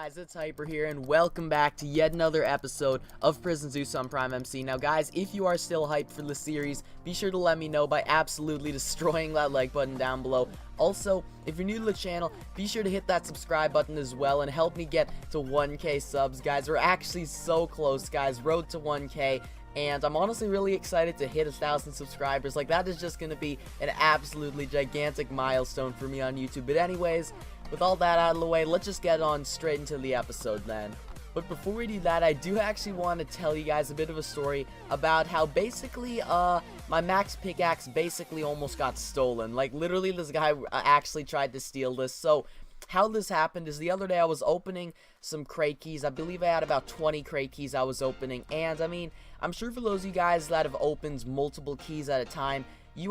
guys, it's Hyper here, and welcome back to yet another episode of Prison Zeus on Prime MC. Now guys, if you are still hyped for the series, be sure to let me know by absolutely destroying that like button down below. Also, if you're new to the channel, be sure to hit that subscribe button as well and help me get to 1K subs, guys. We're actually so close, guys. Road to 1K. And I'm honestly really excited to hit 1,000 subscribers. Like, that is just going to be an absolutely gigantic milestone for me on YouTube. But anyways, with all that out of the way, let's just get on straight into the episode then. But before we do that, I do actually want to tell you guys a bit of a story about how basically, my max pickaxe basically almost got stolen. Like, literally, this guy actually tried to steal this. So, how this happened is the other day I was opening some crate keys. I believe I had about 20 crate keys I was opening, and I mean, I'm sure for those of you guys that have opened multiple keys at a time, you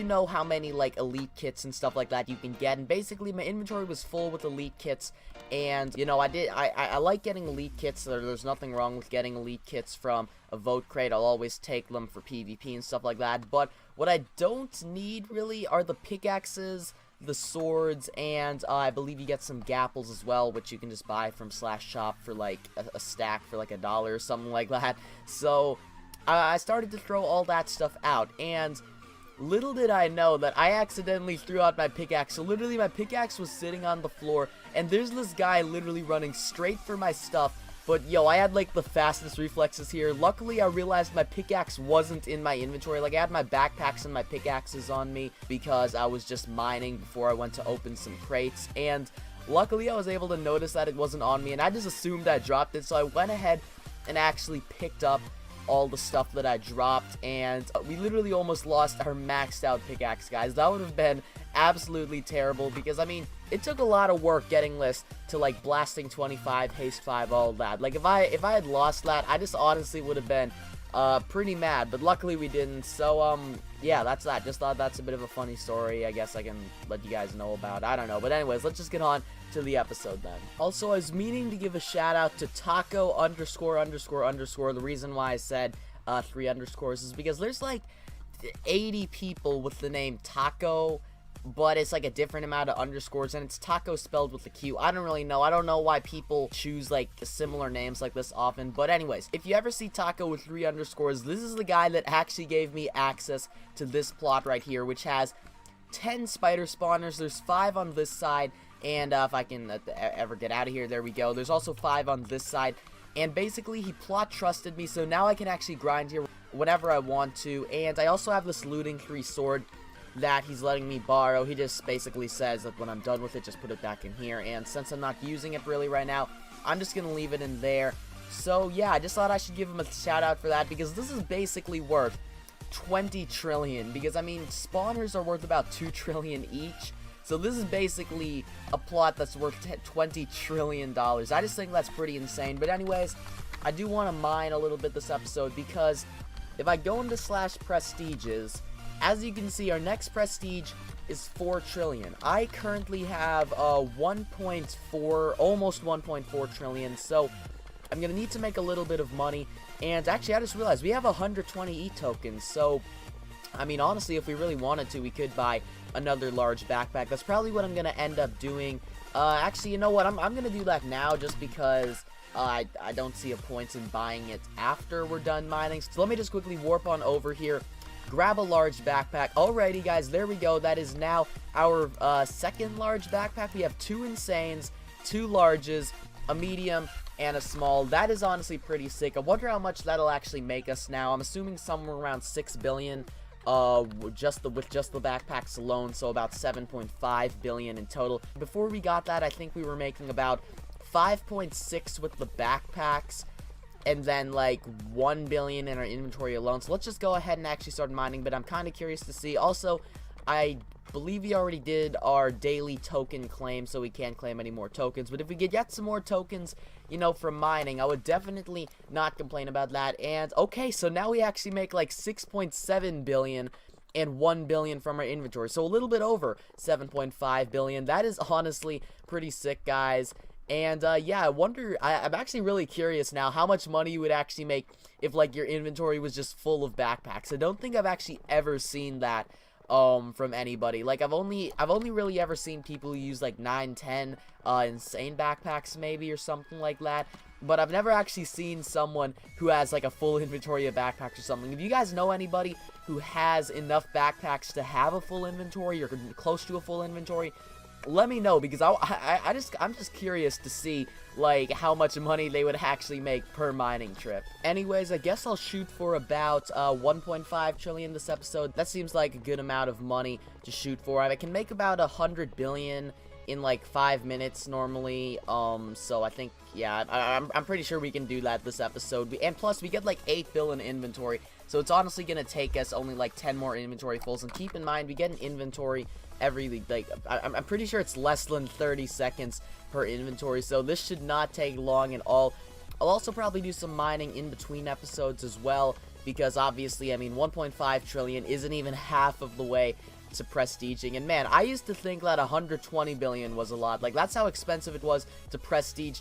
know how many like elite kits and stuff like that you can get. And basically my inventory was full with elite kits, and you know, I like getting elite kits. So there's nothing wrong with getting elite kits from a vote crate. I'll always take them for PvP and stuff like that. But what I don't need really are the pickaxes, the swords, and I believe you get some gapples as well, which you can just buy from /shop for like a stack for like $1 or something like that. So I started to throw all that stuff out, and little did I know that I accidentally threw out my pickaxe. So literally my pickaxe was sitting on the floor, and there's this guy literally running straight for my stuff. But yo, I had like the fastest reflexes here. Luckily, I realized my pickaxe wasn't in my inventory. Like, I had my backpacks and my pickaxes on me because I was just mining before I went to open some crates. And luckily, I was able to notice that it wasn't on me, and I just assumed I dropped it. So I went ahead and actually picked up all the stuff that I dropped, and we literally almost lost our maxed out pickaxe, guys. That would have been absolutely terrible, because I mean, it took a lot of work getting this to like blasting 25, haste 5, all that. Like, if I had lost that, I just honestly would have been pretty mad, but luckily we didn't. So yeah, that's that. Just thought that's a bit of a funny story. I guess I can let you guys know about. I don't know, but anyways, let's just get on to the episode then. Also, I was meaning to give a shout out to taco ____. The reason why I said 3 underscores is because there's like 80 people with the name Taco, but it's like a different amount of underscores, and it's taco spelled with a Q. I don't really know. I don't know why people choose like similar names like this often. But anyways, if you ever see taco with 3 underscores, this is the guy that actually gave me access to this plot right here, which has 10 spider spawners. There's 5 on this side, and if I can ever get out of here, there we go. There's also 5 on this side, and basically he plot trusted me, so now I can actually grind here whenever I want to. And I also have this looting 3 sword that he's letting me borrow. He just basically says that when I'm done with it, just put it back in here, and since I'm not using it really right now, I'm just gonna leave it in there. So yeah, I just thought I should give him a shout out for that, because this is basically worth 20 trillion, because I mean, spawners are worth about 2 trillion each, so this is basically a plot that's worth 20 trillion dollars. I just think that's pretty insane. But anyways, I do want to mine a little bit this episode, because if I go into /prestiges, as you can see, our next prestige is 4 trillion. I currently have 1.4, almost 1.4 trillion, so I'm gonna need to make a little bit of money. And actually, I just realized we have 120 E-tokens, so I mean, honestly, if we really wanted to, we could buy another large backpack. That's probably what I'm gonna end up doing. Actually, you know what? I'm gonna do that now, just because I don't see a point in buying it after we're done mining. So let me just quickly warp on over here, grab a large backpack. Alrighty, guys, there we go. That is now our second large backpack. We have 2 insanes, 2 larges, a medium, and a small. That is honestly pretty sick. I wonder how much that'll actually make us now. I'm assuming somewhere around 6 billion with just the backpacks alone, so about 7.5 billion in total. Before we got that, I think we were making about 5.6 with the backpacks, and then like 1 billion in our inventory alone. So let's just go ahead and actually start mining, but I'm kind of curious to see. Also, I believe we already did our daily token claim, so we can't claim any more tokens. But if we could get some more tokens, you know, from mining, I would definitely not complain about that. And okay, so now we actually make like 6.7 billion and 1 billion from our inventory, so a little bit over 7.5 billion. That is honestly pretty sick, guys. And yeah, I wonder, I'm actually really curious now how much money you would actually make if like your inventory was just full of backpacks. I don't think I've actually ever seen that from anybody. Like, I've only really ever seen people who use like 9, 10 insane backpacks maybe or something like that. But I've never actually seen someone who has like a full inventory of backpacks or something. If you guys know anybody who has enough backpacks to have a full inventory or close to a full inventory, let me know, because I'm just curious to see like how much money they would actually make per mining trip. Anyways, I guess I'll shoot for about 1.5 trillion this episode. That seems like a good amount of money to shoot for. I can make about 100 billion in like 5 minutes normally. So I think, yeah, I'm pretty sure we can do that this episode. And plus we get like 8 billion inventory, so it's honestly gonna take us only like 10 more inventory fulls. And keep in mind, we get an inventory every, like, I'm pretty sure it's less than 30 seconds per inventory, so this should not take long at all. I'll also probably do some mining in between episodes as well, because obviously, I mean, 1.5 trillion isn't even half of the way to prestiging. And man, I used to think that 120 billion was a lot. Like, that's how expensive it was to prestige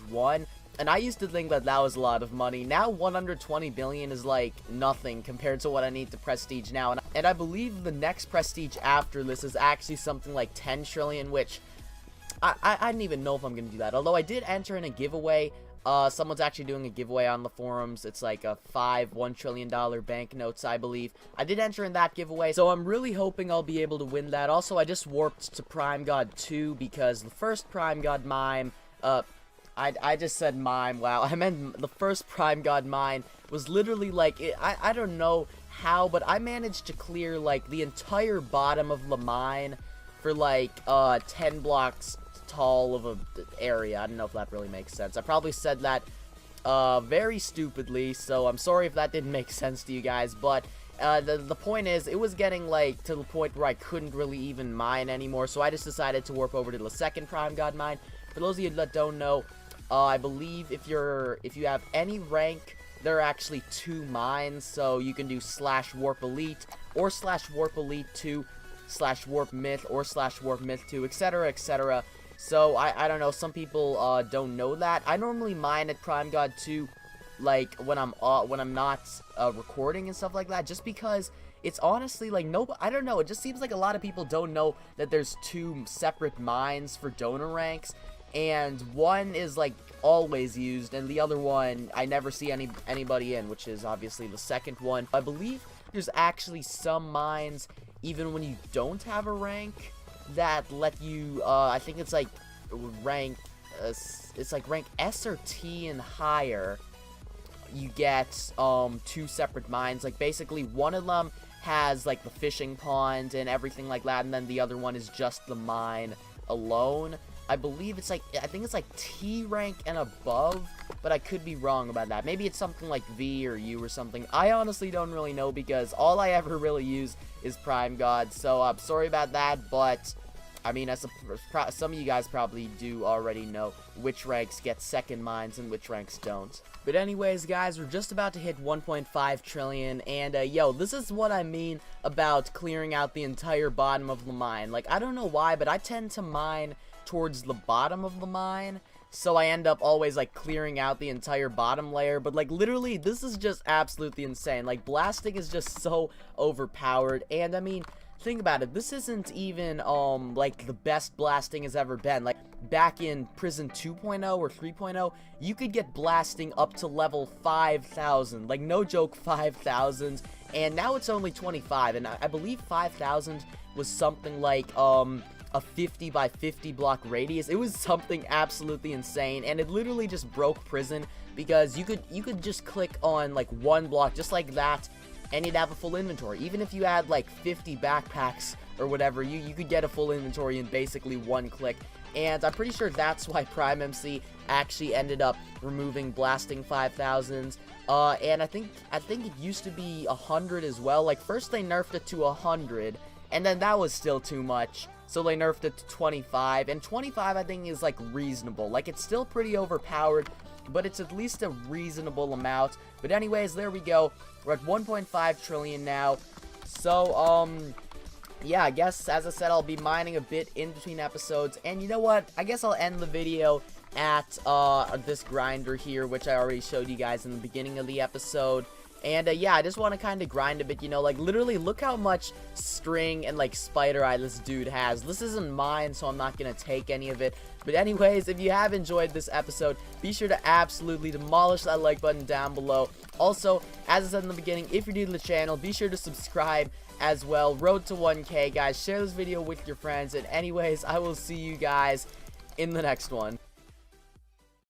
1, and I used to think that that was a lot of money. Now 120 billion is like nothing compared to what I need to prestige now. And I believe the next prestige after this is actually something like 10 trillion, which I didn't even know if I'm gonna do that. Although I did enter in a giveaway. Someone's actually doing a giveaway on the forums. It's like a $1 trillion banknotes, I believe. I did enter in that giveaway, so I'm really hoping I'll be able to win that. Also, I just warped to Prime God 2 because the first Prime God mine, I just said mime, wow, I meant the first Prime God mine was literally like, I don't know how, but I managed to clear like the entire bottom of the mine for like 10 blocks tall of a area. I don't know if that really makes sense. I probably said that very stupidly, so I'm sorry if that didn't make sense to you guys, but the point is, it was getting like to the point where I couldn't really even mine anymore, so I just decided to warp over to the second Prime God mine. For those of you that don't know, I believe if you have any rank, there are actually 2 mines, so you can do /warp elite or /warp elite 2 /warp myth or /warp myth 2, etc, etc. So I don't know, some people don't know that. I normally mine at Prime God 2 like when I'm not recording and stuff like that, just because it's honestly like, no, I don't know, it just seems like a lot of people don't know that there's 2 separate mines for donor ranks. And one is like always used, and the other one I never see anybody in, which is obviously the second one. I believe there's actually some mines, even when you don't have a rank, that let you, I think it's like rank, it's like rank S or T and higher, you get 2 separate mines. Like, basically one of them has like the fishing pond and everything like that, and then the other one is just the mine alone. I believe it's like, I think it's like T rank and above, but I could be wrong about that. Maybe it's something like V or U or something. I honestly don't really know, because all I ever really use is Prime God, so I'm sorry about that. But I mean, some of you guys probably do already know which ranks get second mines and which ranks don't. But anyways, guys, we're just about to hit 1.5 trillion, and yo, this is what I mean about clearing out the entire bottom of the mine. Like, I don't know why, but I tend to mine towards the bottom of the mine, so I end up always like clearing out the entire bottom layer. But like, literally, this is just absolutely insane. Like, blasting is just so overpowered, and I mean, think about it, this isn't even like the best blasting has ever been. Like, back in Prison 2.0 or 3.0, you could get blasting up to level 5,000, like, no joke, 5,000, and now it's only 25, and I believe 5,000 was something like a 50 by 50 block radius. It was something absolutely insane, and it literally just broke Prison, because you could just click on like one block just like that, and you'd have a full inventory. Even if you had like 50 backpacks or whatever, you could get a full inventory in basically one click. And I'm pretty sure that's why Prime MC actually ended up removing blasting 5,000s. And I think it used to be 100 as well. Like, first they nerfed it to 100, and then that was still too much, so they nerfed it to 25. And 25, I think, is like reasonable. Like, it's still pretty overpowered, but it's at least a reasonable amount. But anyways, there we go. We're at 1.5 trillion now. So, yeah, I guess, as I said, I'll be mining a bit in between episodes. And you know what? I guess I'll end the video at this grinder here, which I already showed you guys in the beginning of the episode. And yeah, I just want to kind of grind a bit, you know, like literally look how much string and like spider eye this dude has. This isn't mine, so I'm not going to take any of it. But anyways, if you have enjoyed this episode, be sure to absolutely demolish that like button down below. Also, as I said in the beginning, if you're new to the channel, be sure to subscribe as well. Road to 1K, guys. Share this video with your friends. And anyways, I will see you guys in the next one.